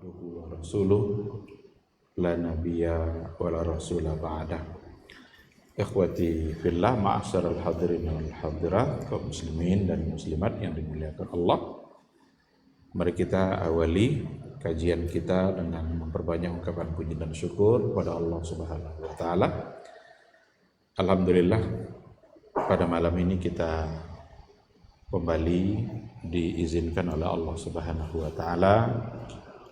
abduhu wa rasuluh la nabiyya wa la rasula ba'dah. Ikhwati fillah, ma'asyiral hadirin wal hadirat, kaum muslimin dan muslimat yang dimuliakan Allah. Mari kita awali kajian kita dengan memperbanyak ungkapan puji dan syukur kepada Allah Subhanahu wa taala. Alhamdulillah, pada malam ini kita kembali diizinkan oleh Allah Subhanahu wa taala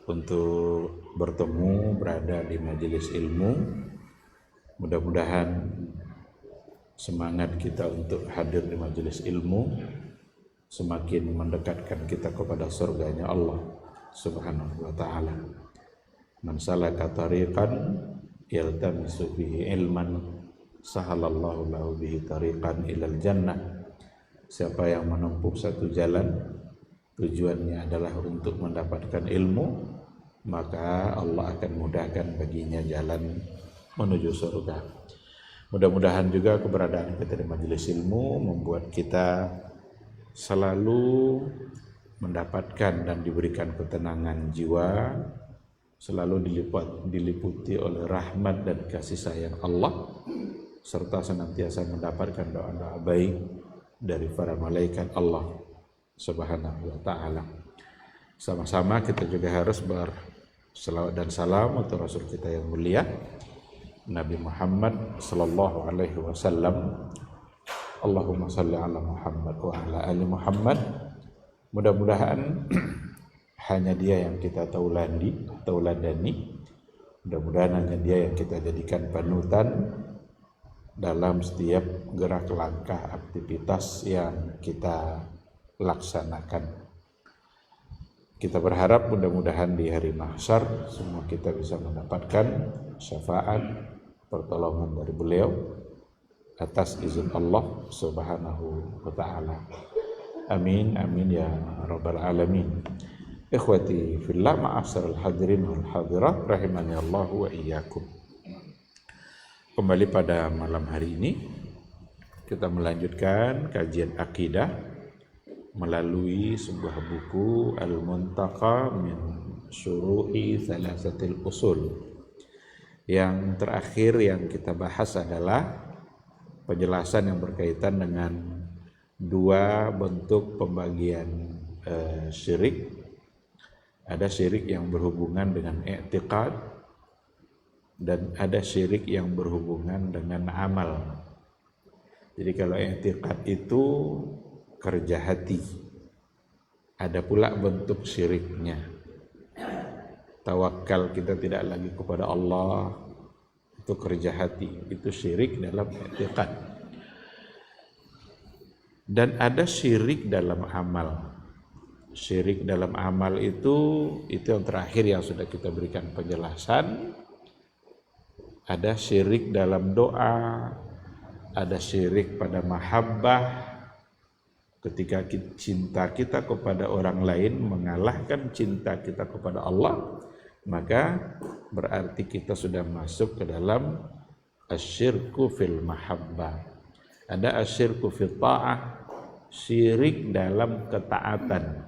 untuk bertemu berada di majelis ilmu. Mudah-mudahan semangat kita untuk hadir di majelis ilmu semakin mendekatkan kita kepada surganya Allah Subhanahu wa taala. Man salaka tariqan yaltamisu fihi ilman sahalallahu lahu bihi tariqan ilal jannah. Siapa yang menempuh satu jalan tujuannya adalah untuk mendapatkan ilmu, maka Allah akan mudahkan baginya jalan menuju surga. Mudah-mudahan juga keberadaan kita di majelis ilmu membuat kita selalu mendapatkan dan diberikan ketenangan jiwa, selalu diliputi oleh rahmat dan kasih sayang Allah, serta senantiasa mendapatkan doa-doa baik dari para malaikat Allah Subhanahu wa taala. Sama-sama kita juga harus berselawat dan salam untuk Rasul kita yang mulia Nabi Muhammad sallallahu alaihi wasallam. Allahumma shalli ala Muhammad wa ala ali Muhammad. Mudah-mudahan hanya dia yang kita tauladani. Mudah-mudahan hanya dia yang kita jadikan panutan dalam setiap gerak langkah aktivitas yang kita laksanakan. Kita berharap mudah-mudahan di hari mahsyar semua kita bisa mendapatkan syafaat pertolongan dari beliau atas izin Allah Subhanahu wa taala. Amin amin ya rabbal alamin. Ikhwati fillah, ma'asyiral hadirin wal hadirat rahimani Allah wa iyyakum. Kembali pada malam hari ini kita melanjutkan kajian akidah melalui sebuah buku Al-Muntaqa min Syuruhi Thalathatil Usul. Yang terakhir yang kita bahas adalah penjelasan yang berkaitan dengan dua bentuk pembagian syirik. Ada syirik yang berhubungan dengan i'tiqad dan ada syirik yang berhubungan dengan amal. Jadi kalau i'tiqad itu kerja hati, ada pula bentuk syiriknya. Tawakal kita tidak lagi kepada Allah, itu kerja hati, itu syirik dalam i'tiqad. Dan ada syirik dalam amal. Syirik dalam amal itu yang terakhir yang sudah kita berikan penjelasan. Ada syirik dalam doa, ada syirik pada mahabbah. Ketika cinta kita kepada orang lain mengalahkan cinta kita kepada Allah, maka berarti kita sudah masuk ke dalam asyirku fil mahabbah. Ada asyirku fil ta'ah, syirik dalam ketaatan,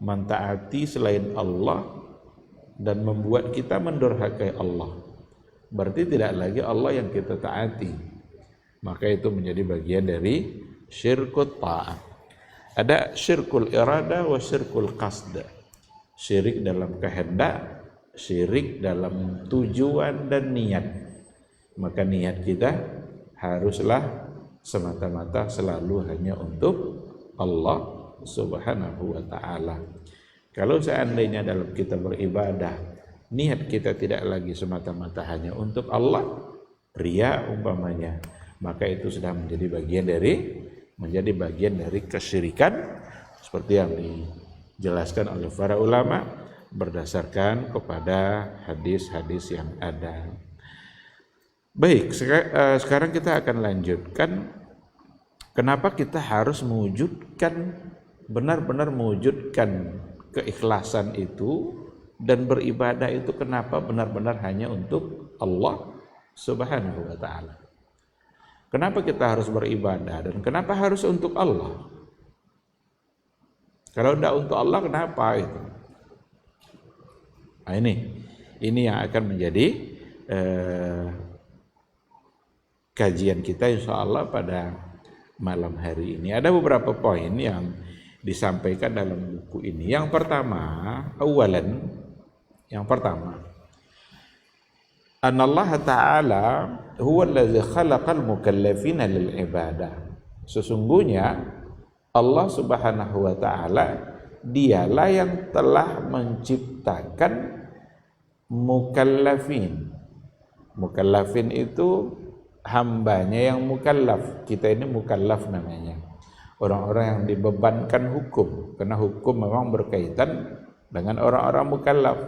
mentaati selain Allah dan membuat kita mendurhakai Allah. Berarti tidak lagi Allah yang kita taati, maka itu menjadi bagian dari syirkut ta'ah. Ada syirkul irada wa syirkul qasd. Syirik dalam kehendak, syirik dalam tujuan dan niat. Maka niat kita haruslah semata-mata selalu hanya untuk Allah Subhanahu wa ta'ala. Kalau seandainya dalam kita beribadah niat kita tidak lagi semata-mata hanya untuk Allah, riya umpamanya, maka itu sudah menjadi bagian dari kesyirikan seperti yang dijelaskan oleh para ulama berdasarkan kepada hadis-hadis yang ada. Baik, sekarang kita akan lanjutkan kenapa kita harus benar-benar mewujudkan keikhlasan itu dan beribadah itu, kenapa benar-benar hanya untuk Allah Subhanahu wa ta'ala. Kenapa kita harus beribadah dan kenapa harus untuk Allah? Kalau tidak untuk Allah, kenapa itu? Nah, ini yang akan menjadi kajian kita insya Allah pada malam hari ini. Ada beberapa poin yang disampaikan dalam buku ini. Yang pertama, Allah Ta'ala huwa allazi khalaqal mukallafina lil ibadah. Sesungguhnya Allah Subhanahu wa Ta'ala dialah yang telah menciptakan mukallafin. Mukallafin itu hambanya yang mukallaf. Kita ini mukallaf namanya. Orang-orang yang dibebankan hukum. Karena hukum memang berkaitan dengan orang-orang mukallaf.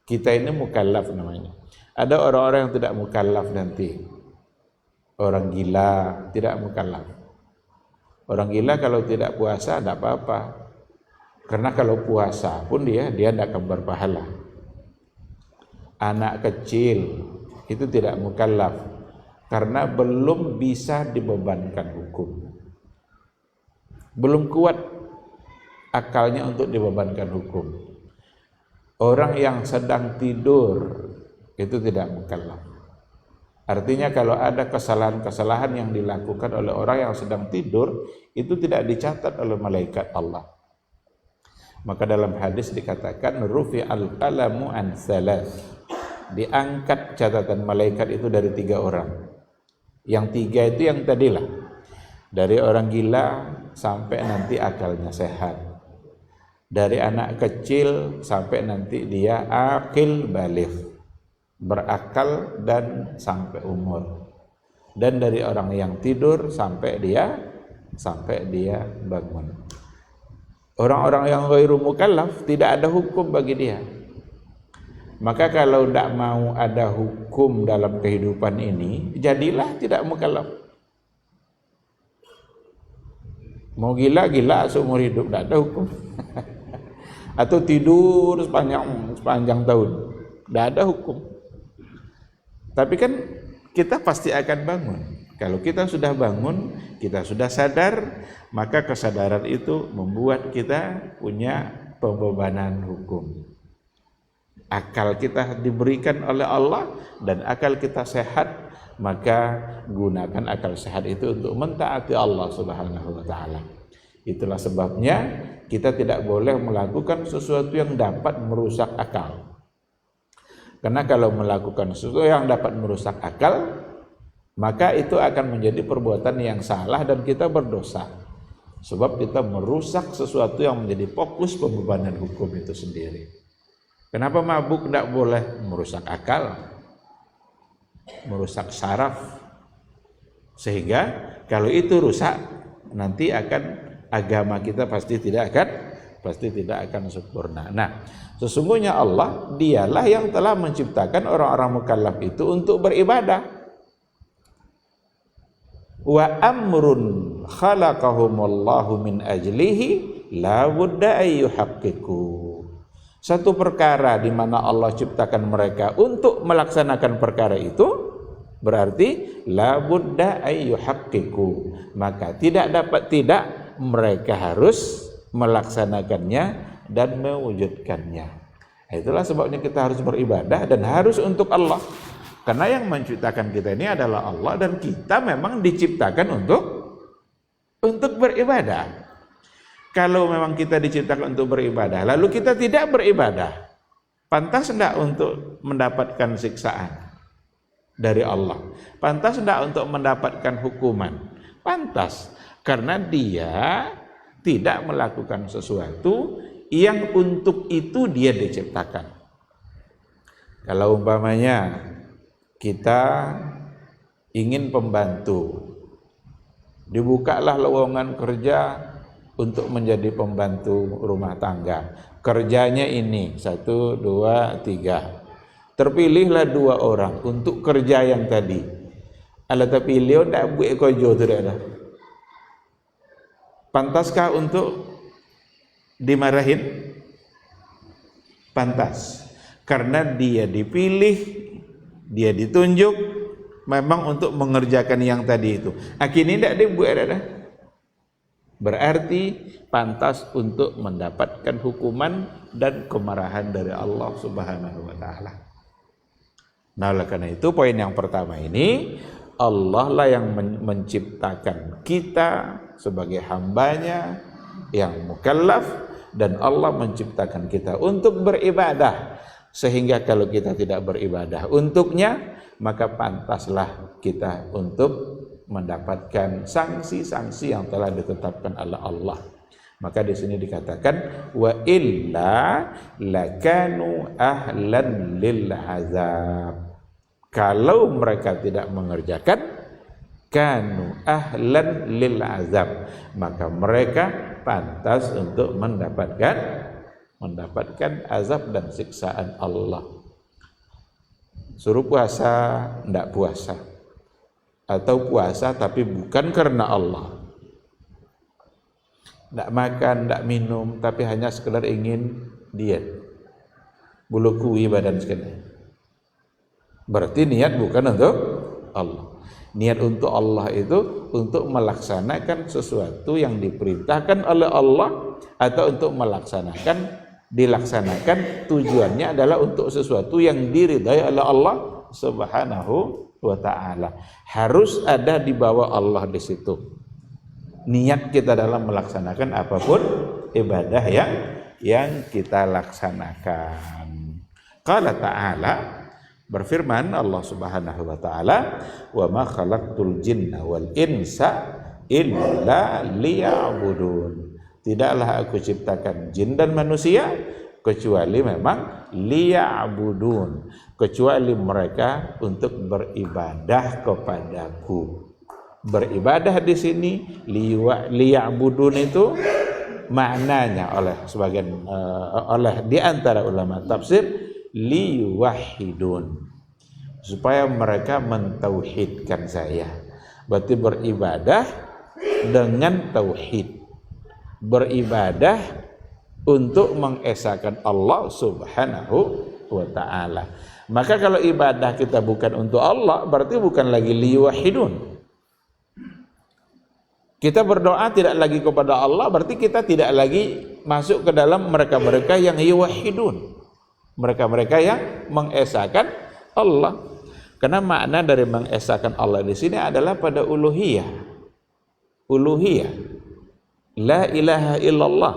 Kita ini mukallaf namanya. Ada orang-orang yang tidak mukallaf nanti. Orang gila tidak mukallaf. Orang gila kalau tidak puasa tidak apa-apa. Karena kalau puasa pun dia tidak akan berpahala. Anak kecil itu tidak mukallaf karena belum bisa dibebankan hukum. Belum kuat akalnya untuk dibebankan hukum. Orang yang sedang tidur itu tidak mukallaf. Artinya kalau ada kesalahan-kesalahan yang dilakukan oleh orang yang sedang tidur itu tidak dicatat oleh malaikat Allah. Maka dalam hadis dikatakan rufi'al qalamu an thalath. Diangkat catatan malaikat itu dari 3 orang. Yang 3 itu yang tadilah. Dari orang gila sampai nanti akalnya sehat. Dari anak kecil sampai nanti dia akil baligh. Berakal dan sampai umur. Dan dari orang yang tidur sampai dia bangun. Orang-orang yang ghairu mukallaf tidak ada hukum bagi dia. Maka kalau tidak mau ada hukum dalam kehidupan ini, jadilah tidak mukallaf. Mau gila seumur hidup, tidak ada hukum. Atau tidur sepanjang tahun, tidak ada hukum. Tapi kan kita pasti akan bangun. Kalau kita sudah bangun, kita sudah sadar, maka kesadaran itu membuat kita punya pembebanan hukum. Akal kita diberikan oleh Allah dan akal kita sehat, maka gunakan akal sehat itu untuk mentaati Allah Subhanahu wa Ta'ala. Itulah sebabnya kita tidak boleh melakukan sesuatu yang dapat merusak akal. Karena kalau melakukan sesuatu yang dapat merusak akal, maka itu akan menjadi perbuatan yang salah dan kita berdosa. Sebab kita merusak sesuatu yang menjadi fokus pembebanan hukum itu sendiri. Kenapa mabuk tidak boleh? Merusak akal, merusak saraf. Sehingga kalau itu rusak, nanti akan agama kita pasti tidak akan sempurna. Nah, sesungguhnya Allah dialah yang telah menciptakan orang-orang mukallaf itu untuk beribadah. Wa amrun khalaqahumullahu min ajlihi la budda ayyuhaqqiqu. Satu perkara di mana Allah ciptakan mereka untuk melaksanakan perkara itu berarti la budda ayyuhaqqiqu. Maka tidak mereka harus melaksanakannya dan mewujudkannya. Itulah sebabnya kita harus beribadah dan harus untuk Allah. Karena yang menciptakan kita ini adalah Allah dan kita memang diciptakan untuk beribadah. Kalau memang kita diciptakan untuk beribadah, lalu kita tidak beribadah, pantas tidak untuk mendapatkan siksaan dari Allah? Pantas tidak untuk mendapatkan hukuman? Pantas, karena dia tidak melakukan sesuatu yang untuk itu dia diciptakan. Kalau umpamanya kita ingin pembantu, dibukalah lowongan kerja untuk menjadi pembantu rumah tangga. Kerjanya ini 1, 2, 3. Terpilihlah 2 orang untuk kerja yang tadi. Ala terpilih ndak buat kerja tu dah. Pantaskah untuk dimarahin? Pantas. Karena dia dipilih, dia ditunjuk memang untuk mengerjakan yang tadi itu. Akhirnya tidak dibuat dah. berarti pantas untuk mendapatkan hukuman dan kemarahan dari Allah Subhanahu wa taala. Nah, oleh karena itu poin yang pertama ini, Allah lah yang menciptakan kita sebagai hambanya yang mukallaf, dan Allah menciptakan kita untuk beribadah, sehingga kalau kita tidak beribadah untuknya, maka pantaslah kita untuk mendapatkan sanksi-sanksi yang telah ditetapkan oleh Allah. Maka di sini dikatakan wa illa lakanu ahlan lil azab. Kalau mereka tidak mengerjakan, kanu ahlan lil azab, maka mereka pantas untuk mendapatkan azab dan siksaan Allah. Suruh puasa, tidak puasa, atau puasa tapi bukan karena Allah, tidak makan, tidak minum, tapi hanya sekedar ingin diet, bulu kui badan sekalian, berarti niat bukan untuk Allah. Niat untuk Allah itu untuk melaksanakan sesuatu yang diperintahkan oleh Allah, atau untuk dilaksanakan tujuannya adalah untuk sesuatu yang diridai oleh Allah Subhanahu wa ta'ala. Harus ada di bawah Allah di situ niat kita dalam melaksanakan apapun ibadah yang kita laksanakan. Qala ta'ala, berfirman Allah Subhanahu wa ta'ala, wa ma khalaqtul jinna wal insa illa liya'budun. Tidaklah aku ciptakan jin dan manusia kecuali memang liya'budun, kecuali mereka untuk beribadah kepadaku. Beribadah di sini liya'budun itu maknanya oleh di antara ulama tafsir liwahidun, supaya mereka mentauhidkan saya. Berarti beribadah dengan tauhid, beribadah untuk mengesahkan Allah Subhanahu wa ta'ala. Maka kalau ibadah kita bukan untuk Allah, berarti bukan lagi liwahidun. Kita berdoa tidak lagi kepada Allah, berarti kita tidak lagi masuk ke dalam mereka-mereka yang yuwahidun, mereka-mereka yang mengesahkan Allah. Karena makna dari mengesahkan Allah di sini adalah pada uluhiyah. Uluhiyah, la ilaha illallah,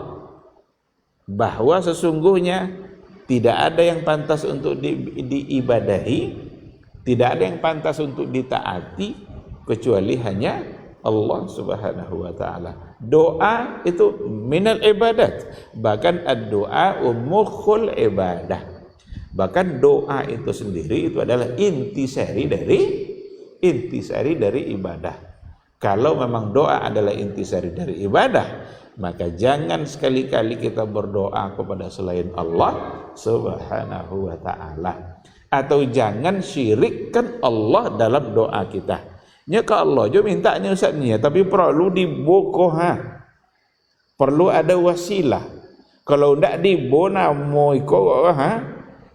bahwa sesungguhnya tidak ada yang pantas untuk diibadahi, tidak ada yang pantas untuk ditaati kecuali hanya Allah Subhanahu wa ta'ala. Doa itu minal ibadat, bahkan ad-doa mukhul ibadah. Bahkan doa itu sendiri itu adalah intisari dari ibadah. Kalau memang doa adalah intisari dari ibadah, maka jangan sekali-kali kita berdoa kepada selain Allah Subhanahu wa ta'ala, atau jangan syirikkan Allah dalam doa kita. Nya ke Allah jo mintanya ustaznya, tapi perlu dibokoha, perlu ada wasilah. Kalau ndak dibona moiko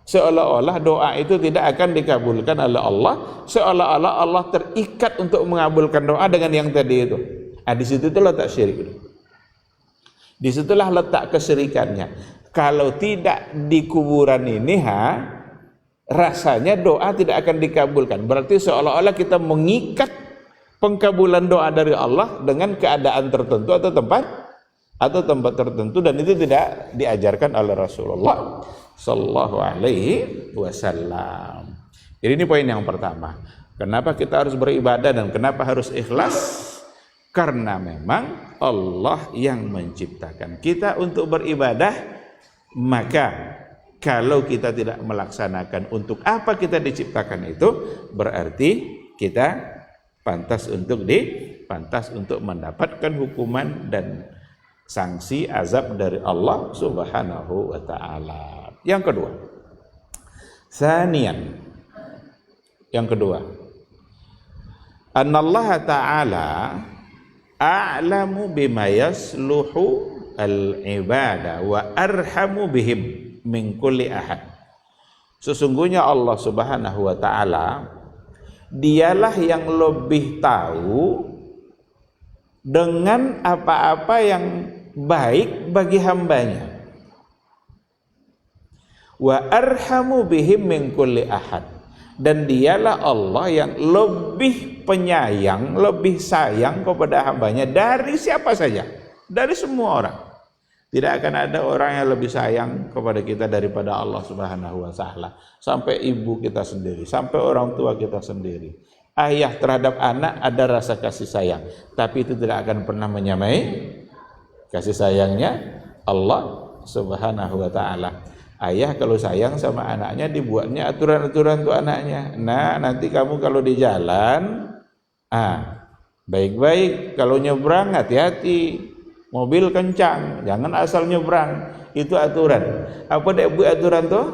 seolah-olah doa itu tidak akan dikabulkan oleh Allah, seolah-olah Allah terikat untuk mengabulkan doa dengan yang tadi itu. Di situ itu letak syirik. Di situlah letak kesyirikannya. Kalau tidak di kuburan ini rasanya doa tidak akan dikabulkan. Berarti seolah-olah kita mengikat pengkabulan doa dari Allah dengan keadaan tertentu atau tempat tertentu, dan itu tidak diajarkan oleh Rasulullah sallallahu alaihi wasallam. Jadi ini poin yang pertama. Kenapa kita harus beribadah dan kenapa harus ikhlas? Karena memang Allah yang menciptakan kita untuk beribadah, maka kalau kita tidak melaksanakan untuk apa kita diciptakan itu, berarti kita pantas untuk mendapatkan hukuman dan sanksi azab dari Allah Subhanahu wa ta'ala. Yang kedua, sanian, yang kedua, annallaha ta'ala a'lamu bima yasluhu al-ibada wa arhamu bihim min kulli ahad. Sesungguhnya Allah Subhanahu wa ta'ala dialah yang lebih tahu dengan apa-apa yang baik bagi hambanya. Wa arhamu bihim min kulli ahad, dan dialah Allah yang lebih penyayang, lebih sayang kepada hambanya dari siapa saja, dari semua orang. Tidak akan ada orang yang lebih sayang kepada kita daripada Allah Subhanahu wa taala. Sampai ibu kita sendiri, sampai orang tua kita sendiri. Ayah terhadap anak ada rasa kasih sayang, tapi itu tidak akan pernah menyamai kasih sayangnya Allah Subhanahu wa taala. Ayah kalau sayang sama anaknya dibuatnya aturan-aturan untuk anaknya. Nah, nanti kamu kalau di jalan, baik-baik, kalau nyebrang hati-hati, mobil kencang, jangan asal nyebrang, itu aturan. Apa dia buat aturan tuh?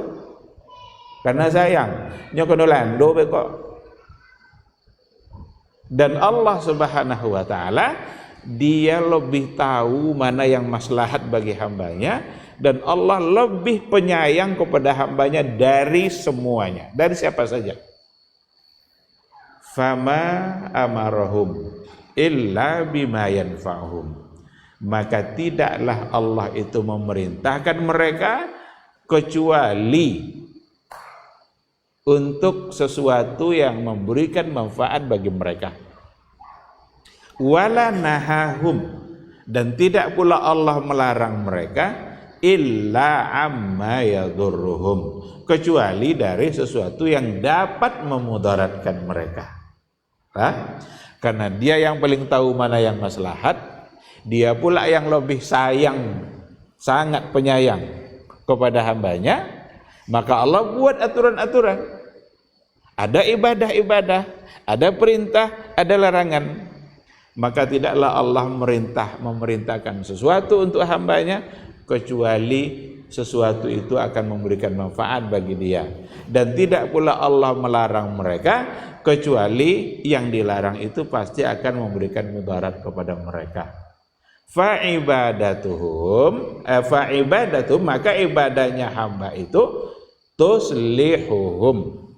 Karena sayang, nyokonolando kok. Dan Allah Subhanahu wa taala, dia lebih tahu mana yang maslahat bagi hambanya, dan Allah lebih penyayang kepada hambanya dari semuanya, dari siapa saja. Fama amarahum illa bima yanfa'uhum, maka tidaklah Allah itu memerintahkan mereka kecuali untuk sesuatu yang memberikan manfaat bagi mereka. Wala nahahum, dan tidak pula Allah melarang mereka illa amma yadurruhum, kecuali dari sesuatu yang dapat memudaratkan mereka. Karena dia yang paling tahu mana yang maslahat, dia pula yang lebih sayang, sangat penyayang kepada hambanya, maka Allah buat aturan-aturan. Ada ibadah-ibadah, ada perintah, ada larangan. Maka tidaklah Allah memerintahkan sesuatu untuk hambanya kecuali sesuatu itu akan memberikan manfaat bagi dia, dan tidak pula Allah melarang mereka kecuali yang dilarang itu pasti akan memberikan mudarat kepada mereka. Fa'ibadatuhum, maka ibadahnya hamba itu tuslihuhum.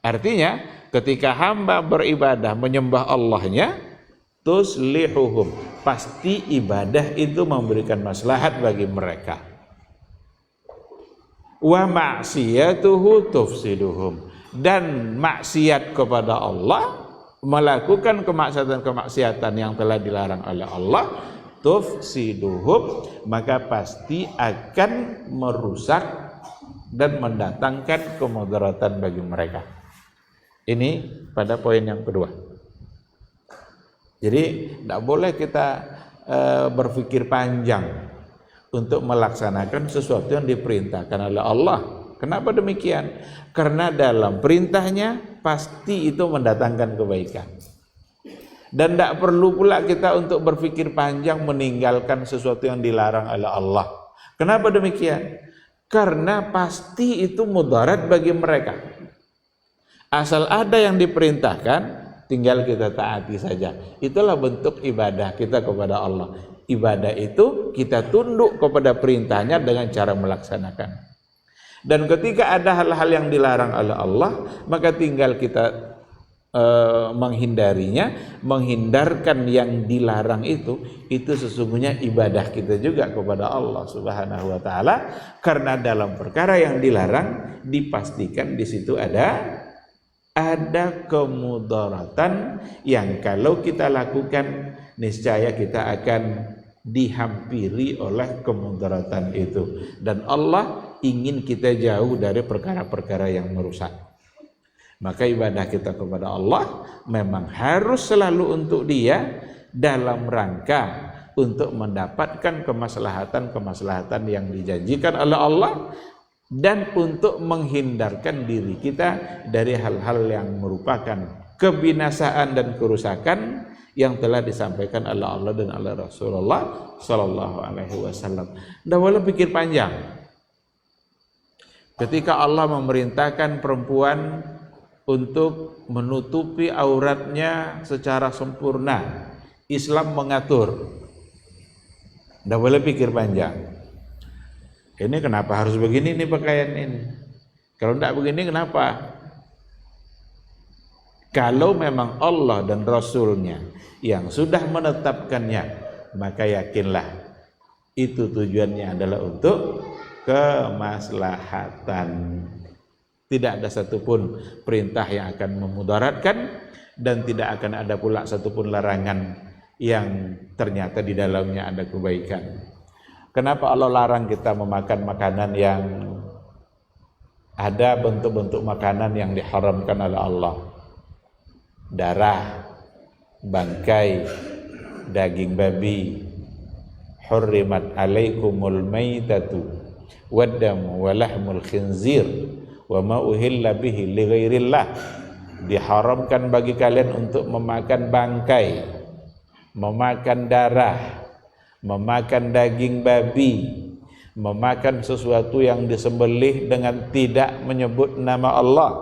Artinya ketika hamba beribadah menyembah Allahnya, tuslihuhum, pasti ibadah itu memberikan maslahat bagi mereka. Wa ma'siyatuhu tufsiduhum, dan maksiat kepada Allah, melakukan kemaksiatan yang telah dilarang oleh Allah, tufsiduhum, maka pasti akan merusak dan mendatangkan kemudaratan bagi mereka. Ini pada poin yang kedua. Jadi tidak boleh kita berpikir panjang untuk melaksanakan sesuatu yang diperintahkan oleh Allah. Kenapa demikian? Karena dalam perintahnya pasti itu mendatangkan kebaikan. Dan tidak perlu pula kita untuk berpikir panjang meninggalkan sesuatu yang dilarang oleh Allah. Kenapa demikian? Karena pasti itu mudarat bagi mereka. Asal ada yang diperintahkan, tinggal kita taati saja. Itulah bentuk ibadah kita kepada Allah. Ibadah itu kita tunduk kepada perintahnya dengan cara melaksanakan. Dan ketika ada hal-hal yang dilarang oleh Allah, maka tinggal kita menghindarinya, menghindarkan yang dilarang itu sesungguhnya ibadah kita juga kepada Allah Subhanahu wa taala. Karena dalam perkara yang dilarang dipastikan di situ ada kemudaratan yang kalau kita lakukan niscaya kita akan dihampiri oleh kemudaratan itu, dan Allah ingin kita jauh dari perkara-perkara yang merusak. Maka ibadah kita kepada Allah memang harus selalu untuk Dia dalam rangka untuk mendapatkan kemaslahatan yang dijanjikan oleh Allah, dan untuk menghindarkan diri kita dari hal-hal yang merupakan kebinasaan dan kerusakan yang telah disampaikan oleh Allah dan oleh Rasulullah Sallallahu Alaihi Wasallam. Tidak boleh pikir panjang. Ketika Allah memerintahkan perempuan untuk menutupi auratnya secara sempurna, Islam mengatur. Tidak boleh pikir panjang. Ini kenapa harus begini nih pakaian ini? Kalau tidak begini kenapa? Kalau memang Allah dan Rasulnya yang sudah menetapkannya, maka yakinlah itu tujuannya adalah untuk kemaslahatan. Tidak ada satupun perintah yang akan memudaratkan, dan tidak akan ada pula satupun larangan yang ternyata di dalamnya ada kebaikan. Kenapa Allah larang kita memakan makanan yang ada bentuk-bentuk makanan yang diharamkan oleh Allah? Darah, bangkai, daging babi. Hurrimat alaikumul maitatu waddamu walahmul khinzir wa ma uhilla bihi li ghairillah. Diharamkan bagi kalian untuk memakan bangkai, memakan darah, memakan daging babi, memakan sesuatu yang disembelih dengan tidak menyebut nama Allah.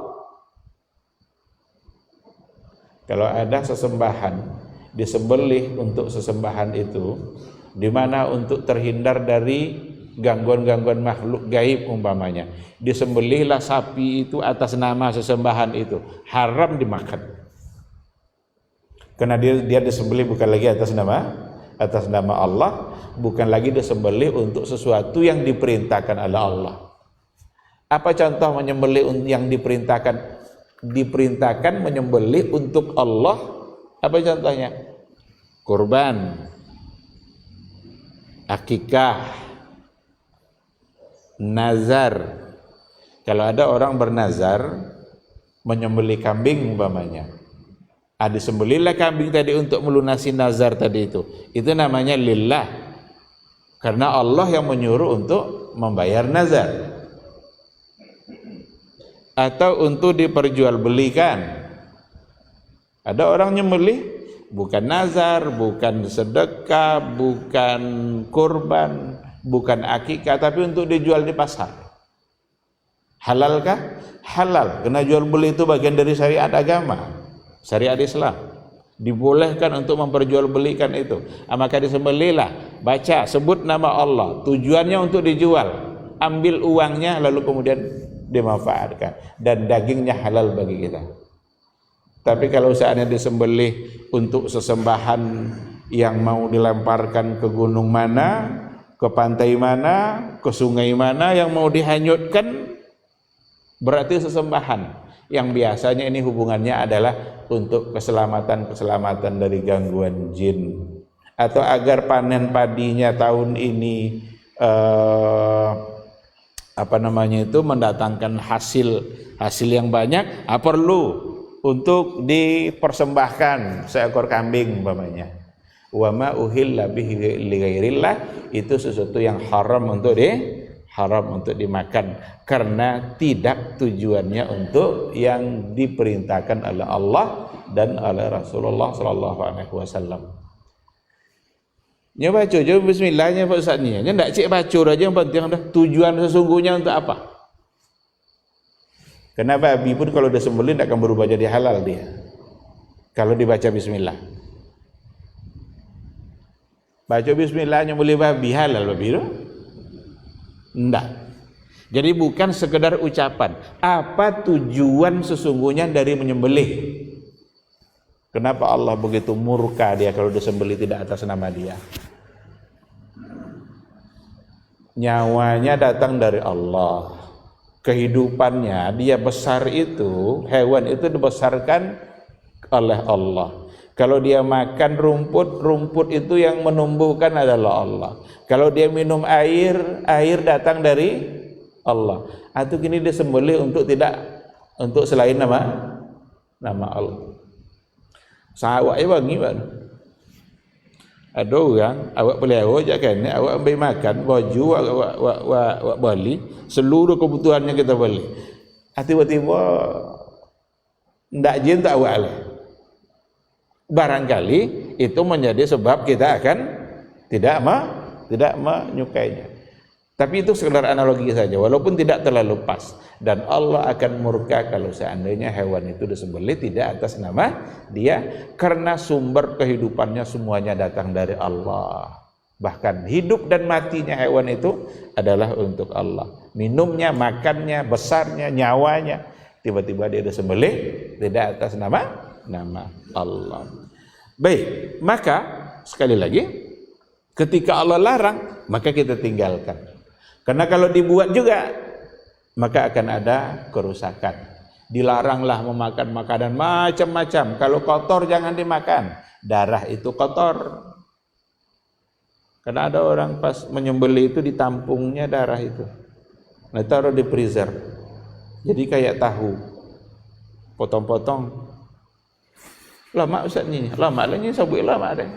Kalau ada sesembahan disembelih untuk sesembahan itu, di mana untuk terhindar dari gangguan-gangguan makhluk gaib umpamanya, disembelihlah sapi itu atas nama sesembahan itu, haram dimakan. Karena dia disembelih bukan lagi atas nama Allah, bukan lagi disembelih untuk sesuatu yang diperintahkan oleh Allah. Apa contoh menyembelih yang diperintahkan? Diperintahkan menyembelih untuk Allah. Apa contohnya? Kurban, akikah, nazar. Kalau ada orang bernazar menyembelih kambing umpamanya, disembelihlah kambing tadi untuk melunasi nazar tadi itu namanya lillah, karena Allah yang menyuruh untuk membayar nazar. Atau untuk diperjualbelikan, ada orang nyembelih bukan nazar, bukan sedekah, bukan kurban, bukan akikah, tapi untuk dijual di pasar. Halalkah? Halal, karena jual beli itu bagian dari syariat agama, syariat Islam. Dibolehkan untuk memperjualbelikan itu. Maka disembelihlah, baca, sebut nama Allah, tujuannya untuk dijual, ambil uangnya lalu kemudian dimanfaatkan, dan dagingnya halal bagi kita. Tapi kalau seandainya disembelih untuk sesembahan yang mau dilemparkan ke gunung mana, ke pantai mana, ke sungai mana yang mau dihanyutkan, berarti sesembahan yang biasanya ini hubungannya adalah untuk keselamatan dari gangguan jin, atau agar panen padinya tahun ini mendatangkan hasil yang banyak, perlu untuk dipersembahkan seekor kambing umpamanya. Wa ma uhilla bihi li ghairillah, itu sesuatu yang haram untuk dimakan, karena tidak tujuannya untuk yang diperintahkan oleh Allah dan oleh Rasulullah sallallahu alaihi wasallam. Nya baca je bismillahnya Pak Ustaz ni. Nya ndak cek baca aja, yang penting dah tujuan sesungguhnya untuk apa. Kenapa babi pun kalau disembelih tidak akan berubah jadi halal dia, kalau dibaca bismillah. Baca bismillahnya boleh babi, halal babi itu? Enggak. Jadi bukan sekedar ucapan. Apa tujuan sesungguhnya dari menyembelih? Kenapa Allah begitu murka dia kalau disembelih tidak atas nama dia? Nyawanya datang dari Allah. Kehidupannya dia besar itu, hewan itu dibesarkan oleh Allah. Kalau dia makan rumput, rumput itu yang menumbuhkan adalah Allah. Kalau dia minum air, air datang dari Allah. Atau kini disembelih untuk selain nama Allah. Sawak ya bangi Pak. Ada orang awak pelihara je kan, awak ambil makan baju awak beli, seluruh kebutuhannya kita beli. Tiba-tiba ndak jin tak awak lah. Barangkali itu menjadi sebab kita akan tidak menyukainya. Tapi itu sekedar analogi saja, walaupun tidak terlalu pas. Dan Allah akan murka kalau seandainya hewan itu disembelih tidak atas nama dia, karena sumber kehidupannya semuanya datang dari Allah. Bahkan hidup dan matinya hewan itu adalah untuk Allah. Minumnya, makannya, besarnya, nyawanya tiba-tiba dia disembelih tidak atas nama Allah. Baik, maka sekali lagi ketika Allah larang maka kita tinggalkan. Karena kalau dibuat juga maka akan ada kerusakan. Dilaranglah memakan makanan macam-macam. Kalau kotor jangan dimakan. Darah itu kotor. Karena ada orang pas menyembelih itu ditampungnya darah itu. Nah, taruh di freezer. Jadi kayak tahu. Potong-potong. Lama Ustaz ini. Lama lagi sabuk lama deh.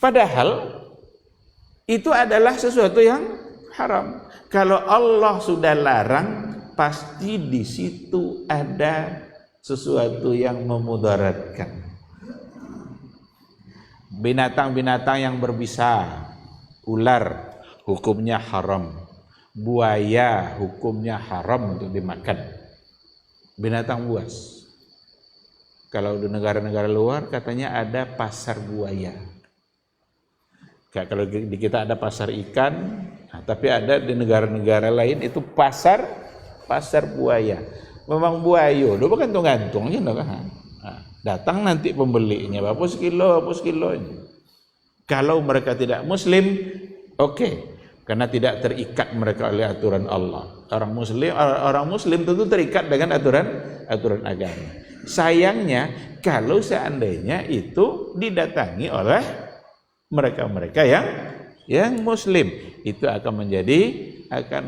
Padahal itu adalah sesuatu yang haram. Kalau Allah sudah larang, pasti di situ ada sesuatu yang memudaratkan. Binatang-binatang yang berbisa, ular hukumnya haram, buaya hukumnya haram untuk dimakan. Binatang buas. Kalau di negara-negara luar katanya ada pasar buaya. Kayak kalau di kita ada pasar ikan, nah, tapi ada di negara-negara lain itu pasar buaya. Memang buaya, udah gantung-gantungnya kan. Nah, datang nanti pembelinya, berapa sekilo. Kalau mereka tidak muslim, oke. Karena tidak terikat mereka oleh aturan Allah. Orang muslim tentu terikat dengan aturan agama. Sayangnya kalau seandainya itu didatangi oleh mereka-mereka yang muslim, itu akan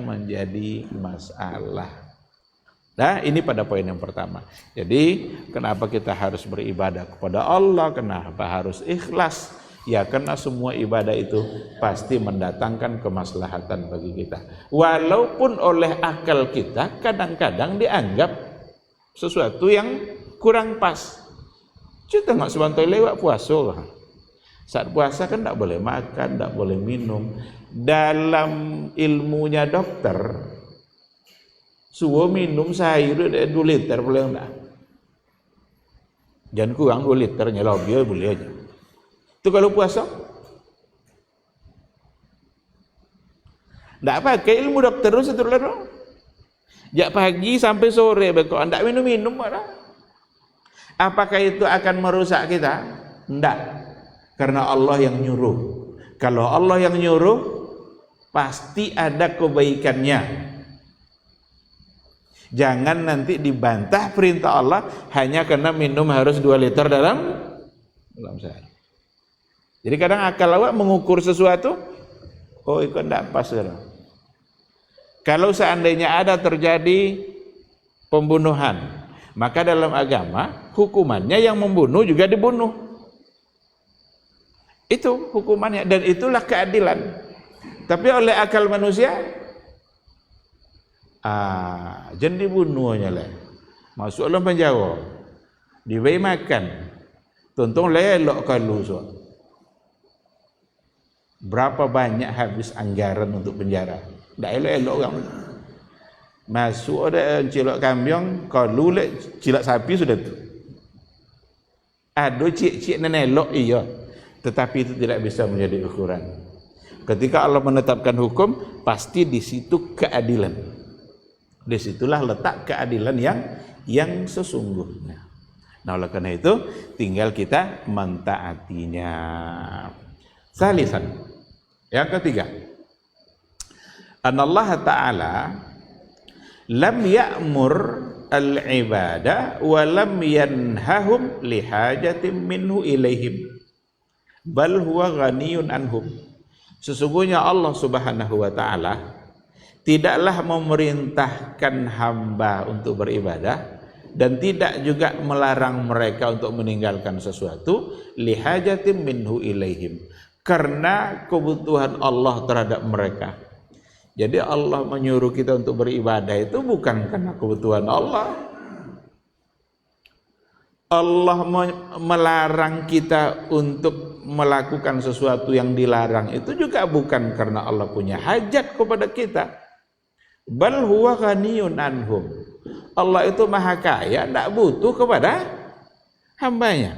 menjadi masalah. Nah, ini pada poin yang pertama. Jadi, kenapa kita harus beribadah kepada Allah? Kenapa harus ikhlas? Ya, karena semua ibadah itu pasti mendatangkan kemaslahatan bagi kita. Walaupun oleh akal kita kadang-kadang dianggap sesuatu yang kurang pas. Kita nggak sebantai lewat puasa. Saat puasa kan tidak boleh makan, tidak boleh minum. Dalam ilmunya dokter, suruh minum sayur 2 liter boleh enggak? Jangan kurang 2 liternya, lebih boleh aja. Itu kalau puasa. Enggak pakai ilmu dokter terus itu lah. Jak pagi sampai sore bekok enggak minum mana? Apakah itu akan merusak kita? Enggak. Karena Allah yang nyuruh. Kalau Allah yang nyuruh, pasti ada kebaikannya. Jangan nanti dibantah perintah Allah hanya karena minum harus 2 liter dalam sehari. Jadi kadang akal awak mengukur sesuatu, oh itu tidak pas. Kalau seandainya ada terjadi pembunuhan, maka dalam agama hukumannya yang membunuh juga dibunuh. Itu hukumannya dan itulah keadilan. Tapi oleh akal manusia, jangan dibunuhnya lah. Masuk dalam penjara, diberi makan, tonton lelok kalau so. Berapa banyak habis anggaran untuk penjara? Tak elok-elok orang. Masuk ada cilok kambing, kalau cilok sapi sudah tu. Ada cik-cik nenelok iya. Tetapi itu tidak bisa menjadi ukuran. Ketika Allah menetapkan hukum, pasti di situ keadilan. Disitulah letak keadilan yang sesungguhnya. Nah, oleh karena itu tinggal kita mentaatinya. Salisan, yang ketiga, Allah Ta'ala lam ya'mur al-ibadah wa lam yanhahum lihajatin minhu ilaihim bal huwa ghaniyun anhum. Sesungguhnya Allah Subhanahu wa Ta'ala tidaklah memerintahkan hamba untuk beribadah dan tidak juga melarang mereka untuk meninggalkan sesuatu lihajatin minhu ilaihim, karena kebutuhan Allah terhadap mereka. Jadi Allah menyuruh kita untuk beribadah itu bukan karena kebutuhan Allah. Allah melarang kita untuk melakukan sesuatu yang dilarang itu juga bukan karena Allah punya hajat kepada kita. Bal huwa ghaniyun anhum. Allah itu maha kaya, tidak butuh kepada hambanya.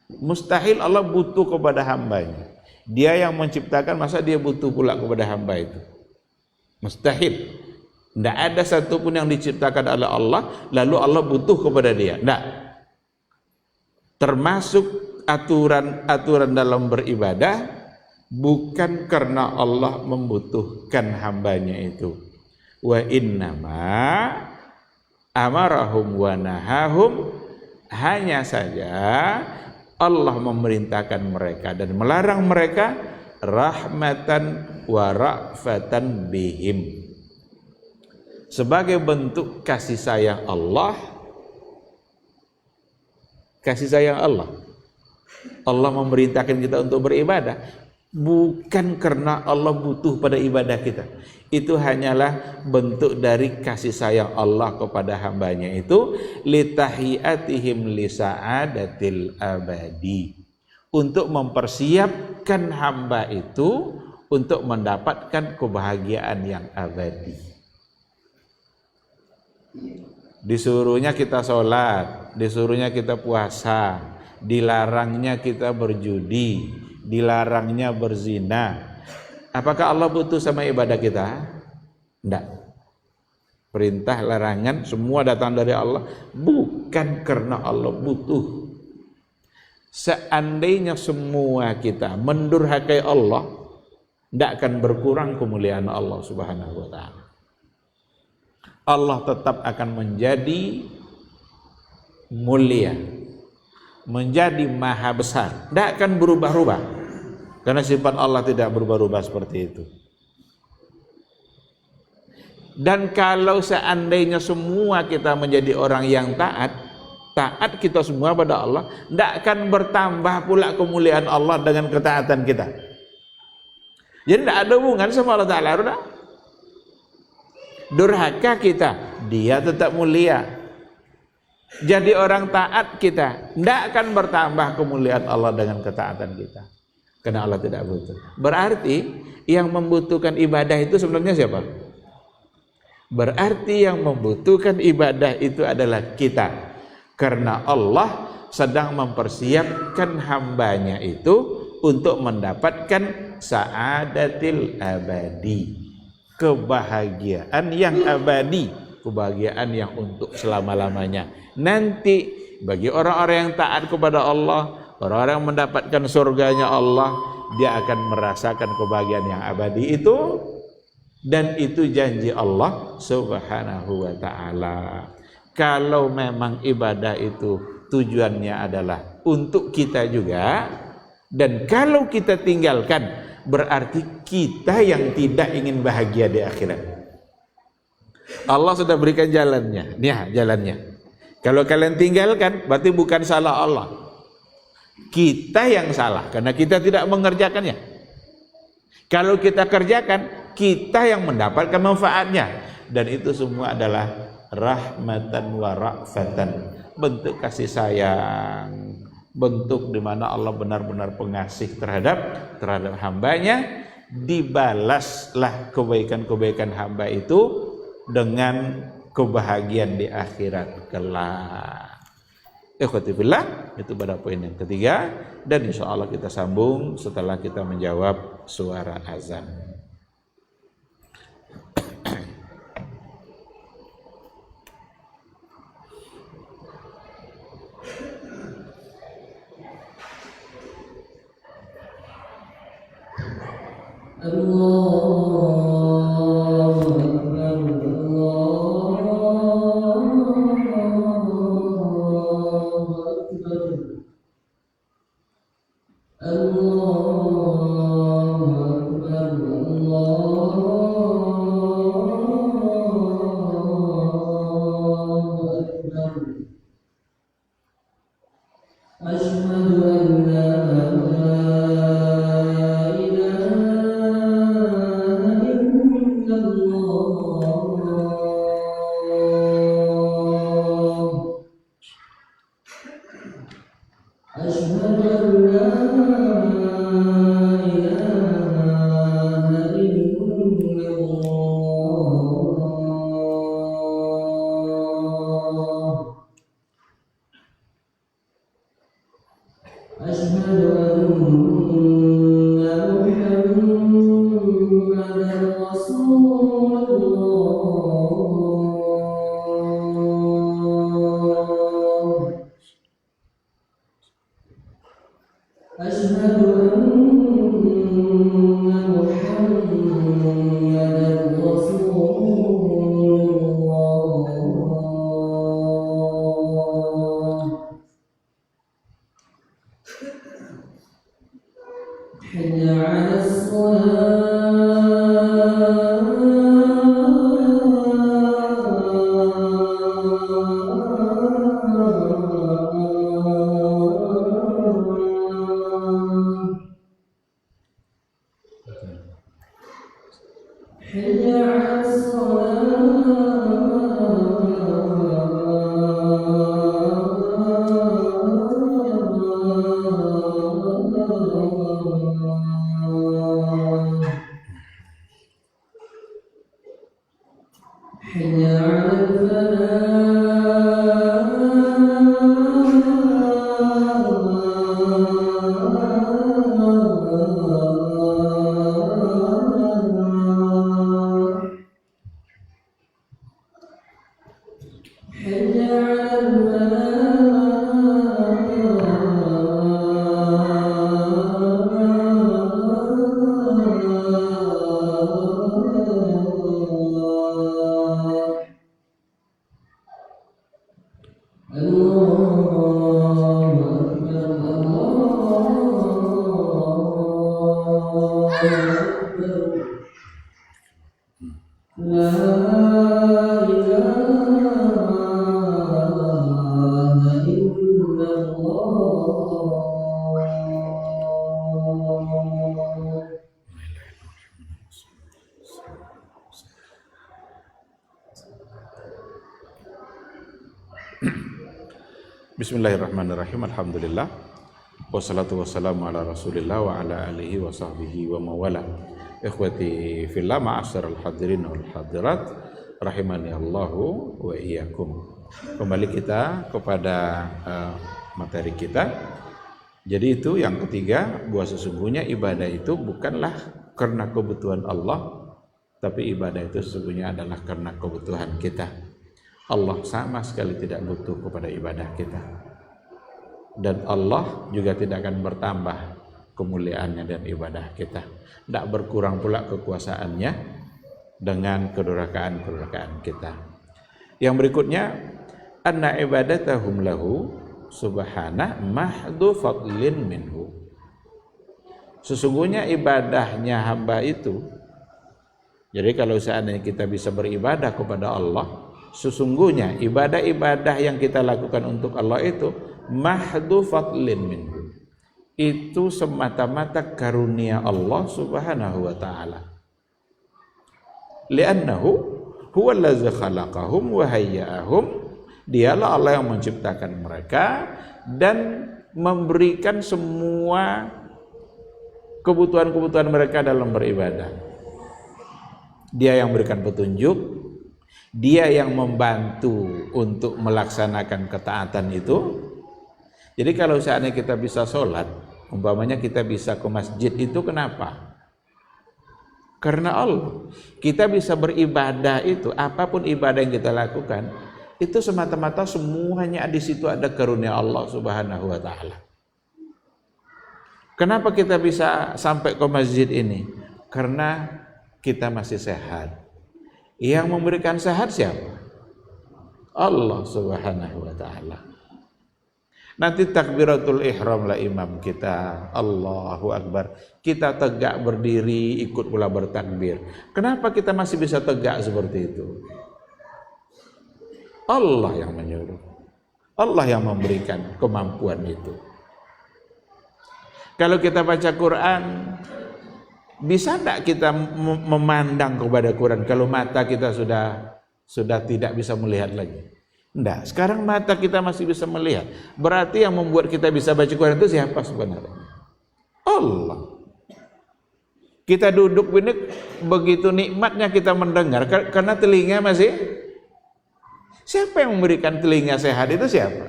Mustahil Allah butuh kepada hambanya. Dia yang menciptakan, masa dia butuh pula kepada hamba itu? Mustahil. Tidak ada satupun yang diciptakan oleh Allah lalu Allah butuh kepada dia. Tidak. Termasuk aturan-aturan dalam beribadah bukan karena Allah membutuhkan hambanya itu. Wa innama amarahum wa nahahum, hanya saja Allah memerintahkan mereka dan melarang mereka rahmatan wa ra'fatan bihim, sebagai bentuk kasih sayang Allah. Kasih sayang Allah. Allah memerintahkan kita untuk beribadah bukan karena Allah butuh pada ibadah kita. Itu hanyalah bentuk dari kasih sayang Allah kepada hambanya itu, litahiyatihim lisa'adatil abadi, untuk mempersiapkan hamba itu untuk mendapatkan kebahagiaan yang abadi. Disuruhnya kita sholat, disuruhnya kita puasa, dilarangnya kita berjudi, dilarangnya berzina. Apakah Allah butuh sama ibadah kita? Tidak. Perintah larangan semua datang dari Allah, bukan karena Allah butuh. Seandainya semua kita mendurhakai Allah, tidak akan berkurang kemuliaan Allah Subhanahu wa ta'ala. Allah tetap akan menjadi mulia, menjadi maha besar, tidak akan berubah-ubah, karena sifat Allah tidak berubah-ubah seperti itu. Dan kalau seandainya semua kita menjadi orang yang taat kita semua pada Allah, tidak akan bertambah pula kemuliaan Allah dengan ketaatan kita. Jadi tidak ada hubungan sama Allah Ta'ala. Durhaka kita, dia tetap mulia. Jadi orang taat kita, tidak akan bertambah kemuliaan Allah dengan ketaatan kita, karena Allah tidak butuh. Berarti yang membutuhkan ibadah itu sebenarnya siapa? Berarti yang membutuhkan ibadah itu adalah kita, karena Allah sedang mempersiapkan hambanya itu untuk mendapatkan sa'adatil abadi, kebahagiaan yang abadi, kebahagiaan yang untuk selama-lamanya. Nanti bagi orang-orang yang taat kepada Allah, orang-orang yang mendapatkan surganya Allah, dia akan merasakan kebahagiaan yang abadi itu, dan itu janji Allah Subhanahu wa ta'ala. Kalau memang ibadah itu tujuannya adalah untuk kita juga, dan kalau kita tinggalkan, berarti kita yang tidak ingin bahagia di akhirat. Allah sudah berikan jalannya, jalannya. Kalau kalian tinggalkan, berarti bukan salah Allah, kita yang salah karena kita tidak mengerjakannya. Kalau kita kerjakan, kita yang mendapatkan manfaatnya, dan itu semua adalah rahmatan wa ra'fatan, bentuk kasih sayang, bentuk di mana Allah benar-benar pengasih terhadap hambanya. Dibalaslah kebaikan-kebaikan hamba itu dengan kebahagiaan di akhirat kelak. Ikhwati fillah, itu pada poin yang ketiga, dan insya Allah kita sambung setelah kita menjawab suara azan. Bismillahirrahmanirrahim. Alhamdulillah. Wassalatu wassalamu ala Rasulillah wa ala alihi wa sahbihi wa mawala. Ikhwati fillah, ma'asyiral hadirin wal hadirat, rahimani Allahu wa iyyakum. Kembali kita kepada materi kita. Jadi itu yang ketiga, bahwa sesungguhnya ibadah itu bukanlah karena kebutuhan Allah, tapi ibadah itu sesungguhnya adalah karena kebutuhan kita. Allah sama sekali tidak butuh kepada ibadah kita, dan Allah juga tidak akan bertambah kemuliaannya dan ibadah kita. Tidak berkurang pula kekuasaannya dengan kedurhakaan kita. Yang berikutnya, anna ibadatahum lahu subhana mahdu fadlin minhu. Sesungguhnya ibadahnya hamba itu, jadi kalau seandainya kita bisa beribadah kepada Allah, sesungguhnya ibadah-ibadah yang kita lakukan untuk Allah itu mahdu fadlin minhu, itu semata-mata karunia Allah subhanahu wa ta'ala. Li'annahu huwallazi khalaqahum wa hayya'ahum, dialah Allah yang menciptakan mereka dan memberikan semua kebutuhan-kebutuhan mereka dalam beribadah. Dia yang memberikan petunjuk, Dia yang membantu untuk melaksanakan ketaatan itu. Jadi kalau seandainya kita bisa sholat, umpamanya kita bisa ke masjid, itu kenapa? Karena Allah. Kita bisa beribadah itu, apapun ibadah yang kita lakukan, itu semata-mata semuanya di situ ada karunia Allah subhanahu wa ta'ala. Kenapa kita bisa sampai ke masjid ini? Karena kita masih sehat. Yang memberikan sehat siapa? Allah subhanahu wa ta'ala. Nanti takbiratul ihram lah imam kita, Allahu Akbar, kita tegak berdiri ikut pula bertakbir. Kenapa kita masih bisa tegak seperti itu? Allah yang menyuruh, Allah yang memberikan kemampuan itu. Kalau kita baca Quran, bisa tidak kita memandang kepada Quran kalau mata kita sudah tidak bisa melihat lagi? Tidak. Sekarang mata kita masih bisa melihat. Berarti yang membuat kita bisa baca Quran itu siapa sebenarnya? Allah. Kita duduk ini begitu nikmatnya kita mendengar karena telinga masih. Siapa yang memberikan telinga sehat itu siapa?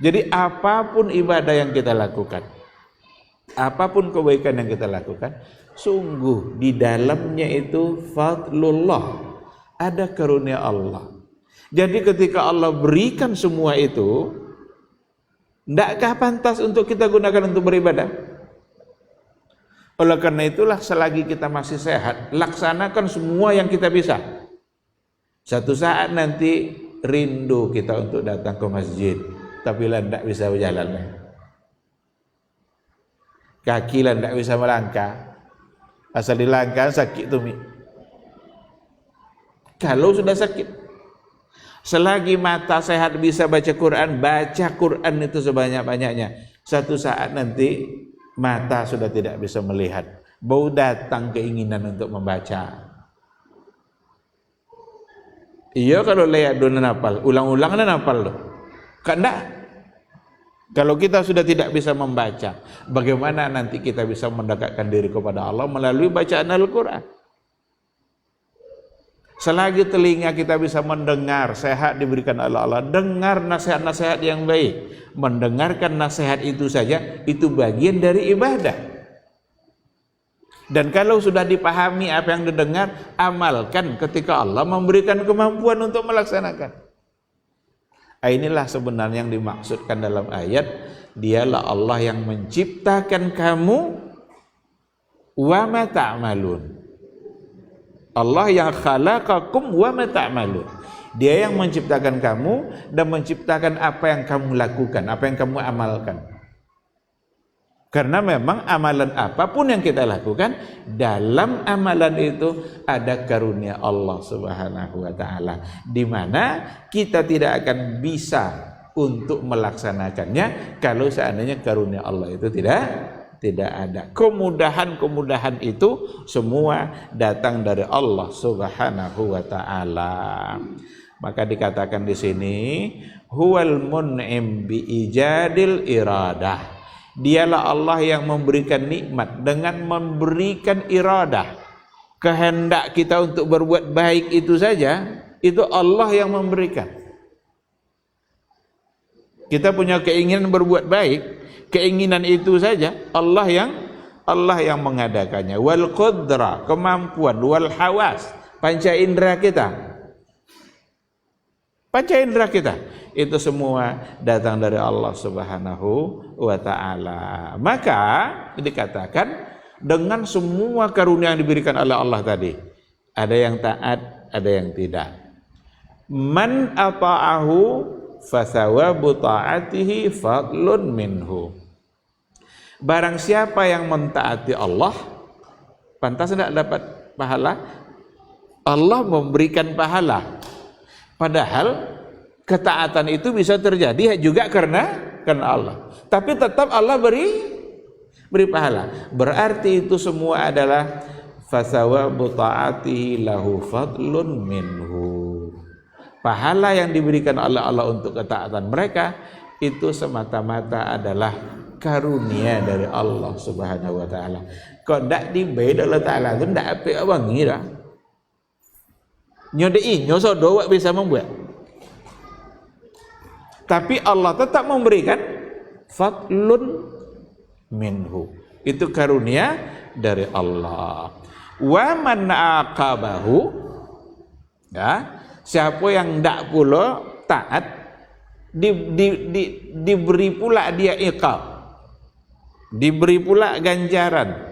Jadi apapun ibadah yang kita lakukan, apapun kebaikan yang kita lakukan, sungguh di dalamnya itu fadlullah, ada karunia Allah. Jadi ketika Allah berikan semua itu, tidakkah pantas untuk kita gunakan untuk beribadah? Oleh karena itulah selagi kita masih sehat, laksanakan semua yang kita bisa. Satu saat nanti rindu kita untuk datang ke masjid, tapi lah tidak bisa berjalan. Kaki lah tidak bisa melangkah, asal dilangkah sakit tuh. Kalau sudah sakit, selagi mata sehat bisa baca Quran itu sebanyak-banyaknya. Satu saat nanti mata sudah tidak bisa melihat, baru datang keinginan untuk membaca. Iya, kalau lihat dulu nafal, ulang-ulang nafal loh. Kandak. Kalau kita sudah tidak bisa membaca, bagaimana nanti kita bisa mendekatkan diri kepada Allah melalui bacaan Al-Quran? Selagi telinga kita bisa mendengar, sehat diberikan oleh Allah, dengar nasihat-nasihat yang baik. Mendengarkan nasihat itu saja, itu bagian dari ibadah. Dan kalau sudah dipahami apa yang didengar, amalkan ketika Allah memberikan kemampuan untuk melaksanakan. Inilah sebenarnya yang dimaksudkan dalam ayat, dialah Allah yang menciptakan kamu wa ma ta'malun. Allah yang khalaqakum wa ma ta'malun. Dia yang menciptakan kamu dan menciptakan apa yang kamu lakukan, apa yang kamu amalkan. Karena memang amalan apapun yang kita lakukan, dalam amalan itu ada karunia Allah Subhanahu wa taala, di mana kita tidak akan bisa untuk melaksanakannya kalau seandainya karunia Allah itu tidak ada. Kemudahan-kemudahan itu semua datang dari Allah Subhanahu wa taala. Maka dikatakan di sini, huwal mun'im bi ijadil iradah. Dialah Allah yang memberikan nikmat dengan memberikan iradah. Kehendak kita untuk berbuat baik itu saja, itu Allah yang memberikan. Kita punya keinginan berbuat baik, keinginan itu saja Allah yang mengadakannya. Wal qudra, kemampuan, wal hawas, panca indera kita. Panca indera kita itu semua datang dari Allah Subhanahu wa taala. Maka dikatakan dengan semua karunia yang diberikan oleh Allah tadi, ada yang taat, ada yang tidak. Man ata'ahu fathawabu ta'atihi fadlun minhu. Barang siapa yang mentaati Allah, pantas tidak dapat pahala? Allah memberikan pahala. Padahal ketaatan itu bisa terjadi juga karena Allah. Tapi tetap Allah beri pahala. Berarti itu semua adalah fasawabu ta'atihi lahu fadlun minhu. Pahala yang diberikan oleh Allah untuk ketaatan mereka itu semata-mata adalah karunia dari Allah Subhanahu wa taala. Kok ndak dibeda Allah taala tu ndak apik abang ngira. Nyodei nyosodo wak bisa membuat. Tapi Allah tetap memberikan fadlun minhu. Itu karunia dari Allah. Wa man aqabahu, ya, siapa yang ndak pula taat diberi pula dia iqab. Diberi pula ganjaran.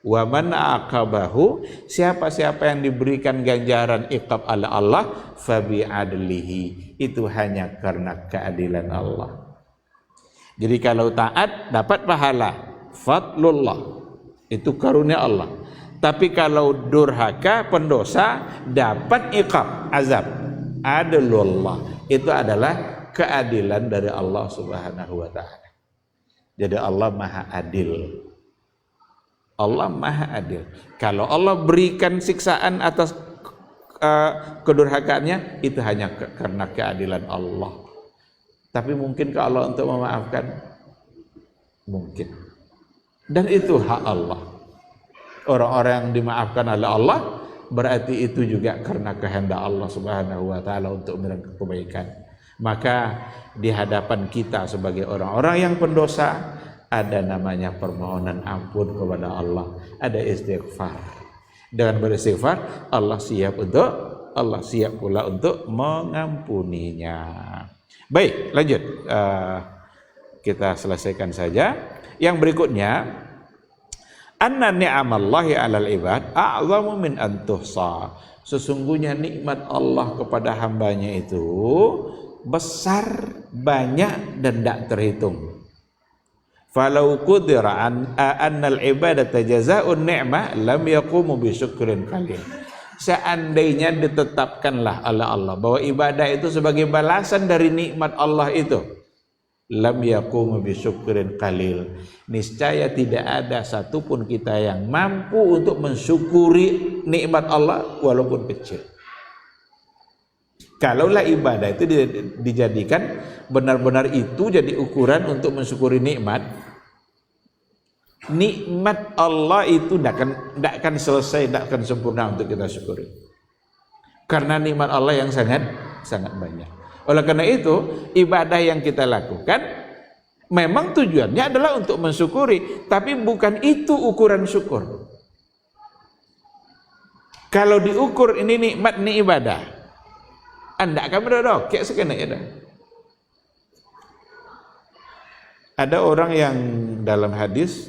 Wa man aqabahu, siapa-siapa yang diberikan ganjaran iqab oleh Allah, fa bi adlihi, itu hanya karena keadilan Allah. Jadi kalau taat dapat pahala, fadlullah, itu karunia Allah. Tapi kalau durhaka, pendosa, dapat iqab, azab, adlullah, itu adalah keadilan dari Allah Subhanahu wa taala. Jadi Allah Maha Adil. Allah Maha Adil. Kalau Allah berikan siksaan atas kedurhakaannya, itu hanya karena keadilan Allah. Tapi mungkinkah Allah untuk memaafkan? Mungkin. Dan itu hak Allah. Orang-orang yang dimaafkan oleh Allah, berarti itu juga karena kehendak Allah Subhanahu wa taala untuk memberikan kebaikan. Maka di hadapan kita sebagai orang-orang yang pendosa, ada namanya permohonan ampun kepada Allah, ada istighfar. Dengan beristighfar, Allah siap pula untuk mengampuninya. Baik, lanjut. Kita selesaikan saja. Yang berikutnya, anna ni'amallahi 'alal ibad a'zamu min an tuhsa. Sesungguhnya nikmat Allah kepada hambanya itu besar, banyak dan tidak terhitung. Falau qudira annal ibadata jazaa'un ni'mah lam yaqumu bi syukrin qalil. Seandainya ditetapkanlah oleh Allah bahwa ibadah itu sebagai balasan dari nikmat Allah itu, lam yaqumu bi syukrin qalil, niscaya tidak ada satupun kita yang mampu untuk mensyukuri nikmat Allah walaupun kecil. Kalaulah ibadah itu dijadikan benar-benar itu jadi ukuran untuk mensyukuri nikmat Allah itu tidak akan selesai, tidak akan sempurna untuk kita syukuri. Karena nikmat Allah yang sangat banyak. Oleh karena itu, ibadah yang kita lakukan memang tujuannya adalah untuk mensyukuri, tapi bukan itu ukuran syukur. Kalau diukur ini nikmat, ini ibadah, anda akan berdok, kayak sekena ya dah. Ada orang yang dalam hadis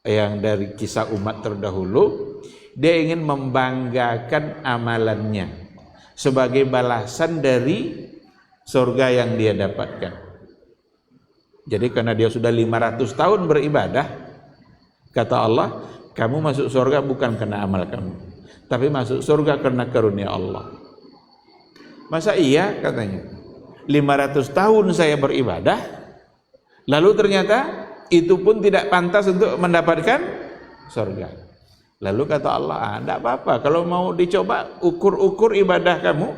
yang dari kisah umat terdahulu, dia ingin membanggakan amalannya sebagai balasan dari surga yang dia dapatkan. Jadi karena dia sudah 500 tahun beribadah, kata Allah, kamu masuk surga bukan karena amal kamu, tapi masuk surga karena karunia Allah. Masa iya, katanya, 500 tahun saya beribadah, lalu ternyata itu pun tidak pantas untuk mendapatkan surga. Lalu kata Allah, tidak apa-apa, kalau mau dicoba ukur-ukur ibadah kamu,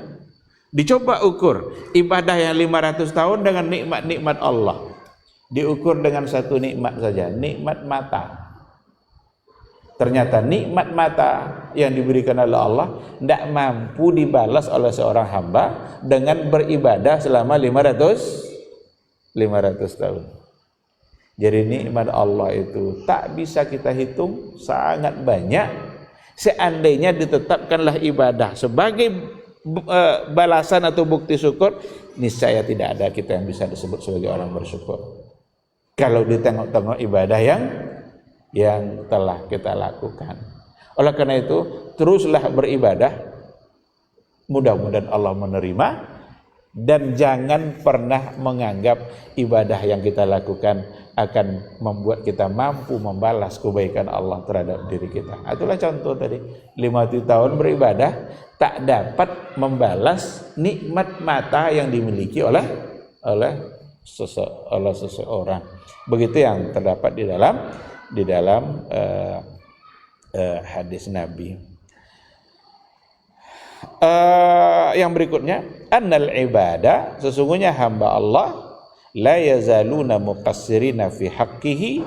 dicoba ukur ibadah yang 500 tahun dengan nikmat-nikmat Allah, diukur dengan satu nikmat saja, nikmat mata. Ternyata nikmat mata yang diberikan oleh Allah tidak mampu dibalas oleh seorang hamba dengan beribadah selama 500 tahun. Jadi nikmat Allah itu tak bisa kita hitung, sangat banyak. Seandainya ditetapkanlah ibadah sebagai balasan atau bukti syukur, niscaya tidak ada kita yang bisa disebut sebagai orang bersyukur. Kalau ditengok-tengok ibadah yang telah kita lakukan. Oleh karena itu, teruslah beribadah, mudah-mudahan Allah menerima, dan jangan pernah menganggap ibadah yang kita lakukan akan membuat kita mampu membalas kebaikan Allah terhadap diri kita. Itulah contoh tadi, 50 tahun beribadah tak dapat membalas nikmat mata yang dimiliki oleh seseorang. Begitu yang terdapat di dalam hadis Nabi. Yang berikutnya, annal ibadah, sesungguhnya hamba Allah la yazaluna muqassirina fi haqqihi,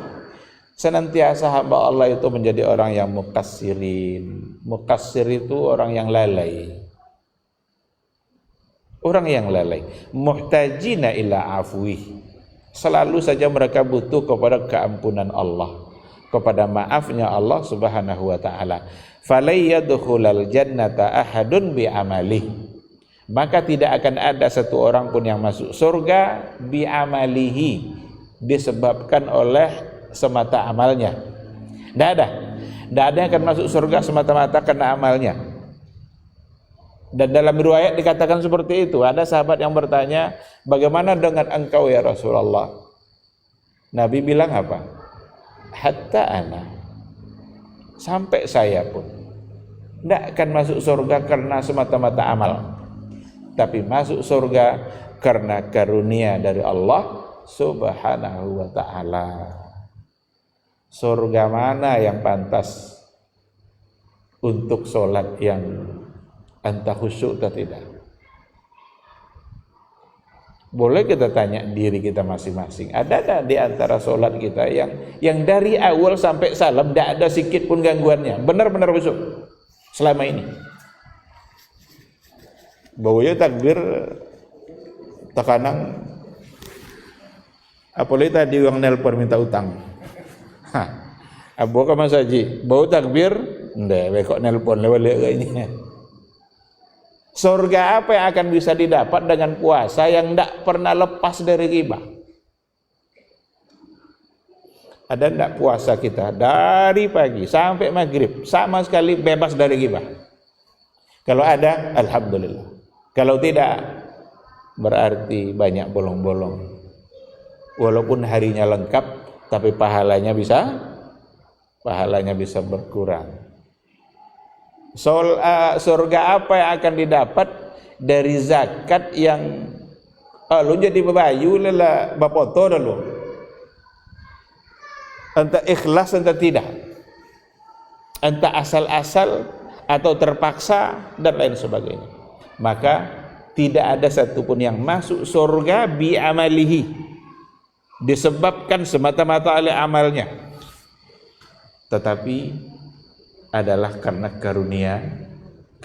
senantiasa hamba Allah itu menjadi orang yang muqassirin. Muqassir itu orang yang lalai. Orang yang lalai, muhtajina ila afwih, selalu saja mereka butuh kepada keampunan Allah, kepada maafnya Allah Subhanahu wa taala. Falay yadkhulal jannata ahadun bi amalih, maka tidak akan ada satu orang pun yang masuk surga bi amalihi, disebabkan oleh semata amalnya. Tidak ada yang akan masuk surga semata-mata karena amalnya. Dan dalam riwayat dikatakan seperti itu. Ada sahabat yang bertanya, bagaimana dengan engkau ya Rasulullah? Nabi bilang apa? Hatta ana, sampai saya pun tidak akan masuk surga karena semata-mata amal, tapi masuk surga karena karunia dari Allah Subhanahu wa ta'ala. Surga mana yang pantas untuk sholat yang entah khusyuk atau tidak? Boleh kita tanya diri kita masing-masing, ada di antara sholat kita yang dari awal sampai salam tidak ada sikit pun gangguannya, benar-benar khusyuk selama ini? Baunya takbir tekanang, apalagi tadi orang nelpon minta utang, abu ke Mas Haji, bau takbir, ndak, kok nelpon lewat kayaknya. Surga apa yang akan bisa didapat dengan puasa yang tidak pernah lepas dari ghibah? Ada tidak puasa kita dari pagi sampai maghrib sama sekali bebas dari ghibah? Kalau ada, alhamdulillah. Kalau tidak, berarti banyak bolong-bolong. Walaupun harinya lengkap, tapi pahalanya bisa berkurang. Surga apa yang akan didapat dari zakat yang lu jadi bayu lela bapoto dulu, entah ikhlas entah tidak, entah asal-asal atau terpaksa dan lain sebagainya, maka tidak ada satupun yang masuk surga bi amalihi, disebabkan semata-mata oleh amalnya, tetapi adalah karena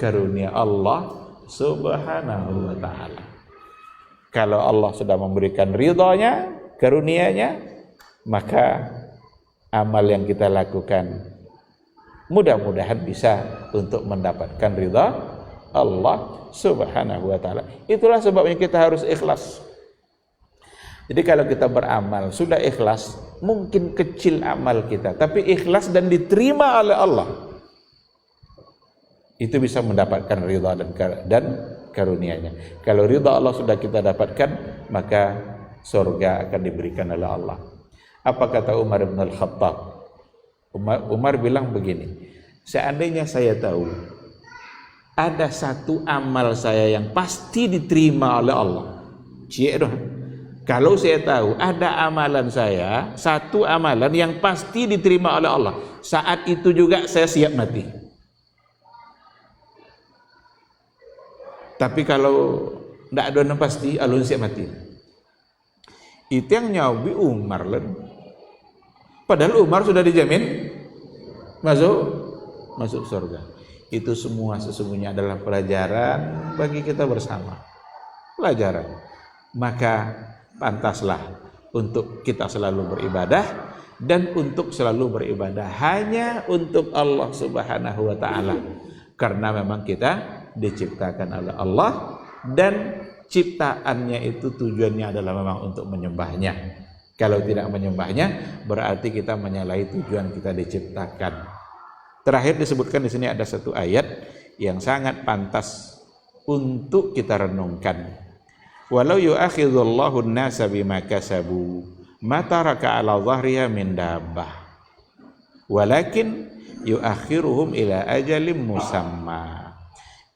karunia Allah Subhanahu wa ta'ala. Kalau Allah sudah memberikan ridhonya, karunia-Nya, maka amal yang kita lakukan mudah-mudahan bisa untuk mendapatkan ridha Allah Subhanahu wa ta'ala. Itulah sebabnya kita harus ikhlas. Jadi kalau kita beramal sudah ikhlas, mungkin kecil amal kita, tapi ikhlas dan diterima oleh Allah, itu bisa mendapatkan ridha dan karunia-Nya. Kalau ridha Allah sudah kita dapatkan, maka surga akan diberikan oleh Allah. Apa kata Umar bin Al-Khattab? Umar bilang begini, seandainya saya tahu ada satu amal saya yang pasti diterima oleh Allah, kalau saya tahu ada amalan saya, satu amalan yang pasti diterima oleh Allah, saat itu juga saya siap mati. Tapi kalau tidak ada yang pasti, alun siap mati. Itu yang nyawi Umar lah. Padahal Umar sudah dijamin masuk surga. Itu semua sesungguhnya adalah pelajaran bagi kita bersama. Pelajaran. Maka pantaslah untuk kita selalu beribadah, dan untuk selalu beribadah hanya untuk Allah Subhanahu wa ta'ala. Karena memang kita diciptakan oleh Allah, dan ciptaannya itu tujuannya adalah memang untuk menyembahnya. Kalau tidak menyembahnya, berarti kita menyalahi tujuan kita diciptakan. Terakhir disebutkan di sini ada satu ayat yang sangat pantas untuk kita renungkan. Walau yu'akhidhullahu an-nasa bima kasabu ma taraka 'ala dhahriha min dabbah. Walakin yu'akhiruhum ila ajalin musamma.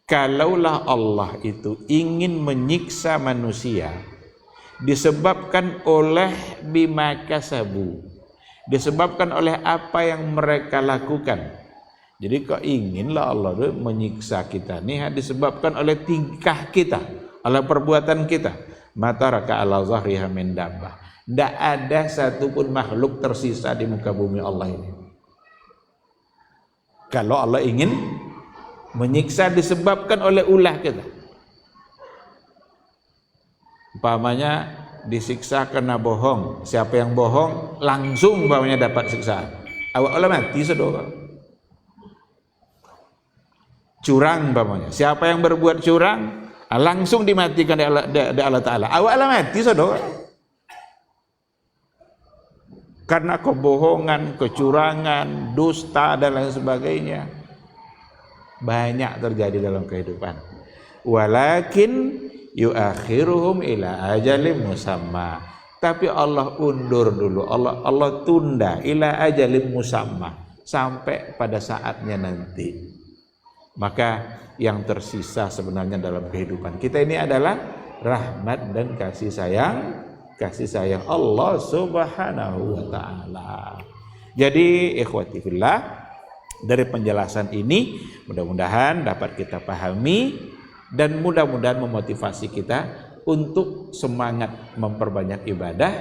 Kalaulah Allah itu ingin menyiksa manusia disebabkan oleh bima kasabu, disebabkan oleh apa yang mereka lakukan. Jadi kok inginlah Allah menyiksa kita nih disebabkan oleh tingkah kita, oleh perbuatan kita. Mataraka ala zahriha min dabbah. Tidak ada satupun makhluk tersisa di muka bumi Allah ini. Kalau Allah ingin menyiksa disebabkan oleh ulah kita, umpamanya disiksa karena bohong, siapa yang bohong langsung umpamanya dapat siksaan, awak mati saudara. Curang umpamanya, siapa yang berbuat curang langsung dimatikan di Allah Ta'ala, awak mati saudara. Karena kebohongan, kecurangan, dusta dan lain sebagainya banyak terjadi dalam kehidupan. Walakin yuakhiruhum ila ajalin musamma. Tapi Allah undur dulu, Allah tunda ila ajalin musamma, sampai pada saatnya nanti. Maka yang tersisa sebenarnya dalam kehidupan kita ini adalah rahmat dan kasih sayang Allah Subhanahu wa ta'ala. Jadi ikhwati fillah, dari penjelasan ini mudah-mudahan dapat kita pahami dan mudah-mudahan memotivasi kita untuk semangat memperbanyak ibadah,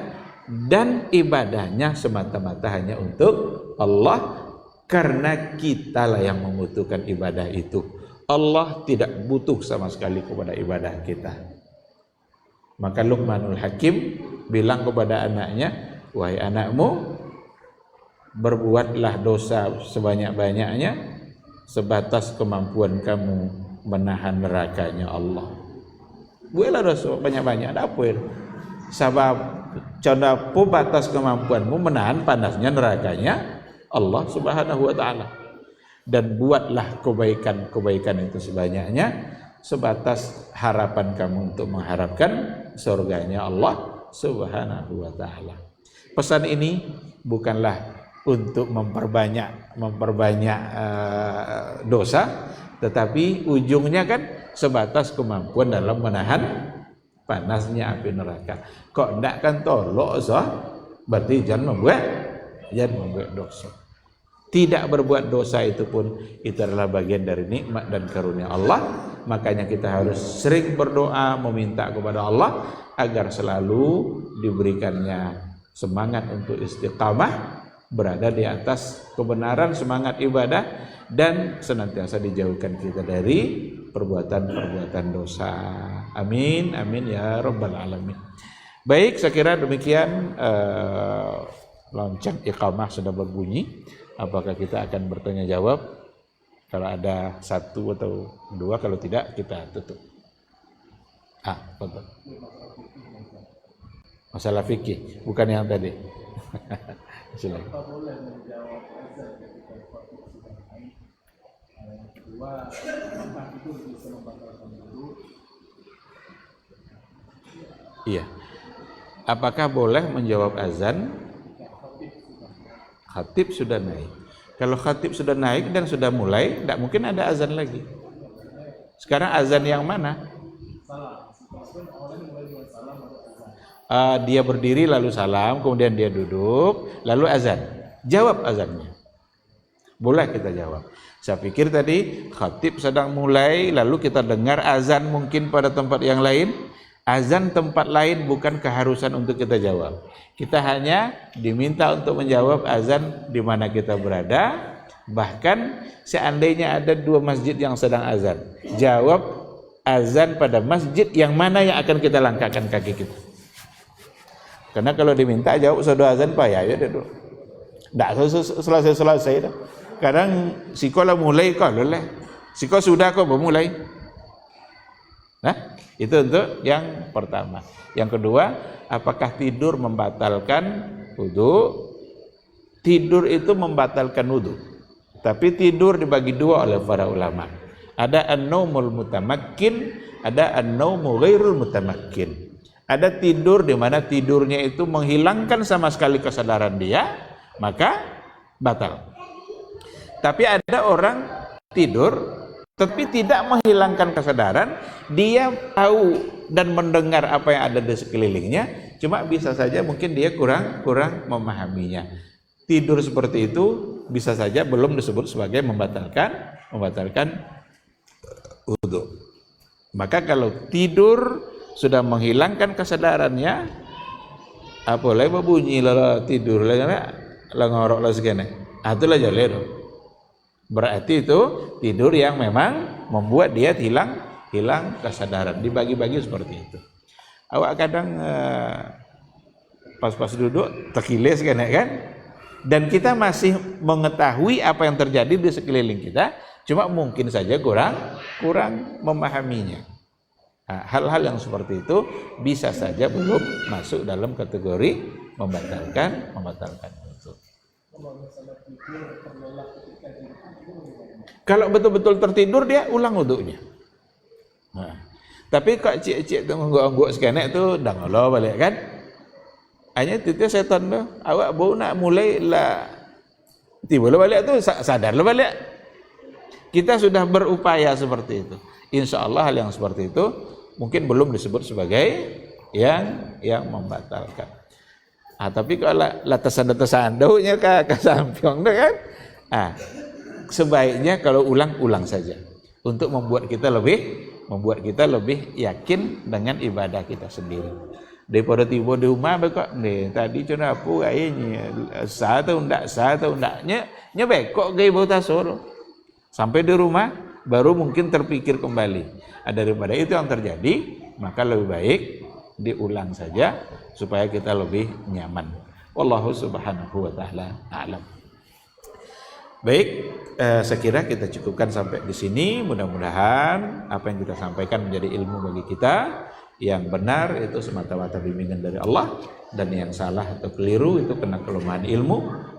dan ibadahnya semata-mata hanya untuk Allah, karena kitalah yang membutuhkan ibadah itu. Allah tidak butuh sama sekali kepada ibadah kita. Maka Luqmanul Hakim bilang kepada anaknya, wahai anakmu, berbuatlah dosa sebanyak-banyaknya sebatas kemampuan kamu menahan nerakanya Allah. Buatlah dosa banyak-banyak, ada apa itu? Sebab contoh batas kemampuanmu menahan panasnya nerakanya Allah Subhanahu wa ta'ala. Dan buatlah kebaikan-kebaikan itu sebanyaknya sebatas harapan kamu untuk mengharapkan surganya Allah Subhanahu wa ta'ala. Pesan ini bukanlah untuk memperbanyak dosa, tetapi ujungnya kan sebatas kemampuan dalam menahan panasnya api neraka. Kok ndak kan tolok sah, berarti jangan membuat dosa. Tidak berbuat dosa itu pun itu adalah bagian dari nikmat dan karunia Allah. Makanya kita harus sering berdoa meminta kepada Allah agar selalu diberikannya semangat untuk istiqamah berada di atas kebenaran, semangat ibadah, dan senantiasa dijauhkan kita dari perbuatan-perbuatan dosa. Amin, amin ya rabbal alamin. Baik, saya kira demikian. Lonceng iqamah sudah berbunyi. Apakah kita akan bertanya jawab? Kalau ada satu atau dua, kalau tidak kita tutup. Betul. Masalah fikih, bukan yang tadi. Silakan. Iya. Apakah boleh menjawab azan? Khatib sudah naik. Kalau khatib sudah naik dan sudah mulai, tidak mungkin ada azan lagi. Sekarang azan yang mana? Dia berdiri lalu salam, kemudian dia duduk, lalu azan. Jawab azannya. Boleh kita jawab. Saya pikir tadi khatib sedang mulai, lalu kita dengar azan mungkin pada tempat yang lain. Azan tempat lain bukan keharusan untuk kita jawab. Kita hanya diminta untuk menjawab azan di mana kita berada. Bahkan seandainya ada dua masjid yang sedang azan, jawab azan pada masjid yang mana yang akan kita langkahkan kaki kita. Karena kalau diminta jawab sudah azan payah ya dulu. Tidak selesai dah. Kadang sikolah mulai kau leleh. Siko sudah kau bermulai. Nah, itu untuk yang pertama. Yang kedua, apakah tidur membatalkan wudu? Tidur itu membatalkan wudu. Tapi tidur dibagi dua oleh para ulama. Ada an-naumul mutamakkin, ada an-naumu ghairul mutamakkin. Ada tidur di mana tidurnya itu menghilangkan sama sekali kesadaran dia, maka batal. Tapi ada orang tidur tapi tidak menghilangkan kesadaran, dia tahu dan mendengar apa yang ada di sekelilingnya, cuma bisa saja mungkin dia kurang memahaminya. Tidur seperti itu bisa saja belum disebut sebagai membatalkan wudu. Maka kalau tidur sudah menghilangkan kesadarannya, apalagi berbunyi lah tidur lah ngorok lah segini, itulah jalur. Berarti itu tidur yang memang membuat dia hilang kesadaran. Dibagi-bagi seperti itu. Awak kadang pas duduk terkilis kan, dan kita masih mengetahui apa yang terjadi di sekeliling kita, cuma mungkin saja kurang memahaminya. Hal-hal yang seperti itu bisa saja belum masuk dalam kategori membatalkan itu. Kalau betul-betul tertidur dia ulang wudunya. Tapi kok cik-cik tu ngangguk-ngangguk sekenek tu dah ngolo balik kan? Hanya titik setan tu, awak baru nak mulai lah tiba lah balik tu, sadar lah balik. Kita sudah berupaya seperti itu. Insya Allah hal yang seperti itu mungkin belum disebut sebagai yang membatalkan. Tapi kalau lah tersandar-tersandaunya ke samping tu kan? Sebaiknya kalau ulang saja untuk membuat kita lebih yakin dengan ibadah kita sendiri. Daripada tiba di rumah bekok ni tadi cuna apa kayaknya sah atau ndaknya bekok gaya bau tasur. Sampai di rumah baru mungkin terpikir kembali. Daripada itu yang terjadi, maka lebih baik diulang saja supaya kita lebih nyaman. Wallahu subhanahu wa ta'ala a'lam. Baik, saya kira kita cukupkan sampai di sini. Mudah-mudahan apa yang kita sampaikan menjadi ilmu bagi kita. Yang benar itu semata-mata bimbingan dari Allah, dan yang salah atau keliru itu kena kelemahan ilmu.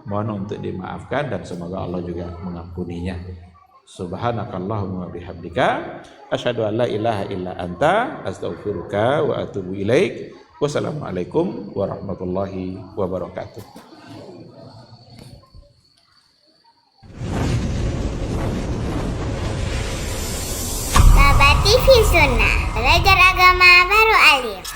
Mohon untuk dimaafkan dan semoga Allah juga mengampuninya. Subhanakallahumma bihamdika asyhadu an la ilaha illa anta astaghfiruka wa atubu ilaik. Wassalamualaikum warahmatullahi wabarakatuh. TV Sunnah, belajar agama baru alim.